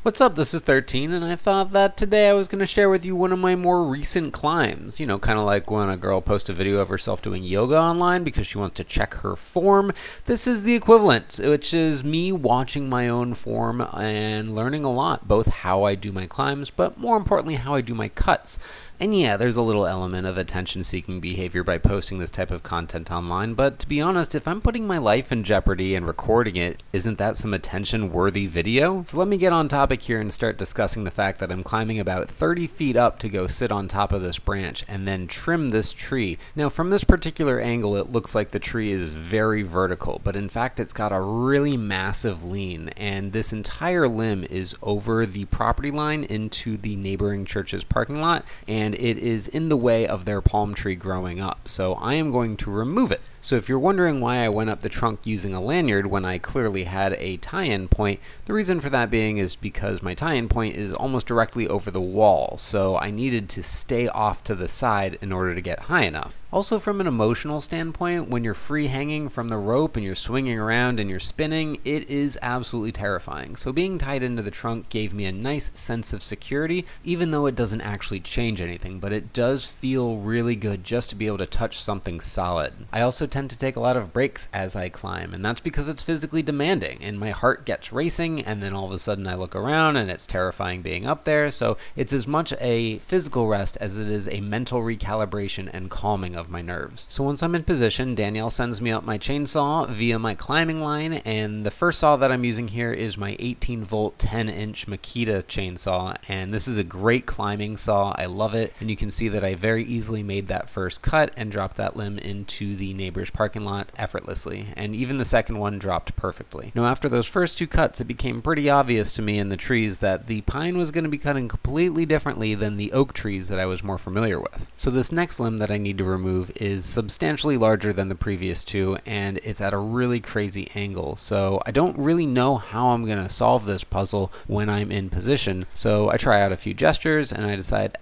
What's up? This is 13, and I thought that today I was going to share with you one of my more recent climbs. You know, kind of like when a girl posts a video of herself doing yoga online because she wants to check her form. This is the equivalent, which is me watching my own form and learning a lot, both how I do my climbs, but more importantly, how I do my cuts. And yeah, there's a little element of attention-seeking behavior by posting this type of content online, but to be honest, if I'm putting my life in jeopardy and recording it, isn't that some attention-worthy video? So let me get on topic here and start discussing the fact that I'm climbing about 30 feet up to go sit on top of this branch and then trim this tree. Now, from this particular angle, it looks like the tree is very vertical, but in fact, it's got a really massive lean, and this entire limb is over the property line into the neighboring church's parking lot, and it is in the way of their palm tree growing up. So I am going to remove it. So if you're wondering why I went up the trunk using a lanyard when I clearly had a tie-in point, the reason for that being is because my tie-in point is almost directly over the wall, so I needed to stay off to the side in order to get high enough. Also, from an emotional standpoint, when you're free hanging from the rope and you're swinging around and you're spinning, it is absolutely terrifying. So being tied into the trunk gave me a nice sense of security, even though it doesn't actually change anything, but it does feel really good just to be able to touch something solid. I also tend to take a lot of breaks as I climb, and that's because it's physically demanding, and my heart gets racing, and then all of a sudden I look around and it's terrifying being up there. So it's as much a physical rest as it is a mental recalibration and calming of my nerves. So once I'm in position, Danielle sends me up my chainsaw via my climbing line, and the first saw that I'm using here is my 18 volt 10-inch Makita chainsaw, and this is a great climbing saw. I love it, and you can see that I very easily made that first cut and dropped that limb into the neighbor's parking lot effortlessly, and even the second one dropped perfectly. Now, after those first two cuts, it became pretty obvious to me in the trees that the pine was going to be cutting completely differently than the oak trees that I was more familiar with. So this next limb that I need to remove is substantially larger than the previous two, and it's at a really crazy angle. So I don't really know how I'm going to solve this puzzle when I'm in position. So I try out a few gestures and I decide,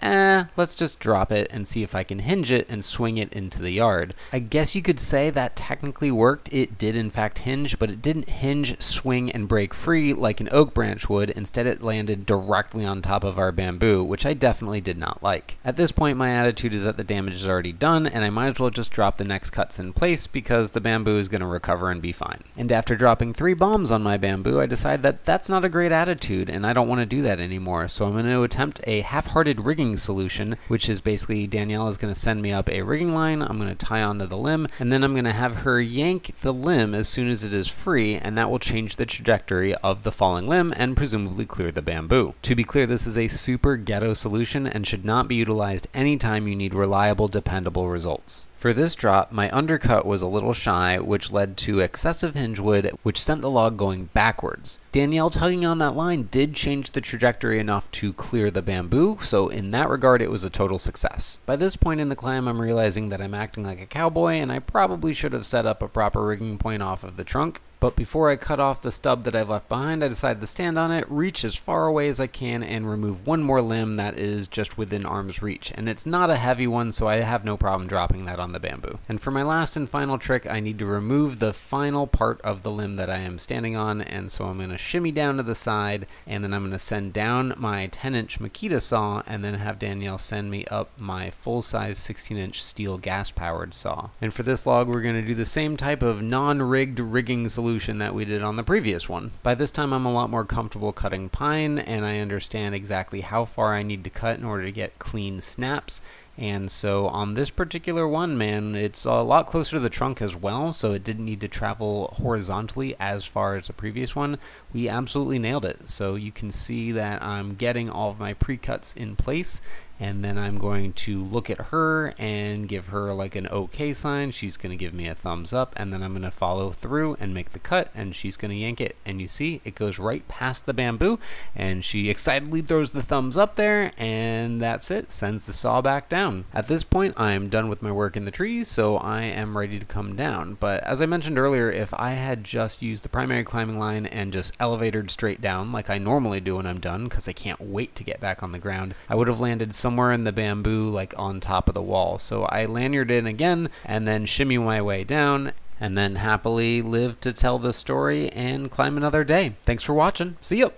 let's just drop it and see if I can hinge it and swing it into the yard. I guess you could say that technically worked. It did in fact hinge, but it didn't hinge, swing, and break free like an oak branch would. Instead, it landed directly on top of our bamboo, which I definitely did not like. At this point, my attitude is that the damage is already done, and I might as well just drop the next cuts in place because the bamboo is going to recover and be fine. And after dropping 3 bombs on my bamboo, I decide that that's not a great attitude, and I don't want to do that anymore. So I'm going to attempt a half-hearted rigging solution, which is basically Danielle is going to send me up a rigging line. I'm going to tie onto the limb, and then I'm going to have her yank the limb as soon as it is free, and that will change the trajectory of the falling limb and presumably clear the bamboo. To be clear, this is a super ghetto solution and should not be utilized anytime you need reliable, dependable results. For this drop, my undercut was a little shy, which led to excessive hinge wood, which sent the log going backwards. Danielle tugging on that line did change the trajectory enough to clear the bamboo, so in that regard, it was a total success. By this point in the climb, I'm realizing that I'm acting like a cowboy, and I probably should have set up a proper rigging point off of the trunk. But before I cut off the stub that I've left behind, I decided to stand on it, reach as far away as I can, and remove one more limb that is just within arm's reach. And it's not a heavy one, so I have no problem dropping that on the bamboo. And for my last and final trick, I need to remove the final part of the limb that I am standing on, and so I'm going to shimmy down to the side, and then I'm going to send down my 10-inch Makita saw, and then have Danielle send me up my full-size 16-inch steel gas-powered saw. And for this log, we're going to do the same type of non-rigged rigging solution that we did on the previous one. By this time, I'm a lot more comfortable cutting pine, and I understand exactly how far I need to cut in order to get clean snaps. And so on this particular one, man, it's a lot closer to the trunk as well, so it didn't need to travel horizontally as far as the previous one. We absolutely nailed it. So you can see that I'm getting all of my pre-cuts in place, and then I'm going to look at her and give her like an okay sign. She's going to give me a thumbs up, and then I'm going to follow through and make the cut, and she's going to yank it. And you see, it goes right past the bamboo, and she excitedly throws the thumbs up there, and that's it, sends the saw back down. At this point, I'm done with my work in the trees, so I am ready to come down. But as I mentioned earlier, if I had just used the primary climbing line and just elevatored straight down like I normally do when I'm done, because I can't wait to get back on the ground, I would have landed somewhere in the bamboo, like on top of the wall. So I lanyarded in again, and then shimmy my way down, and then happily live to tell the story and climb another day. Thanks for watching. See ya!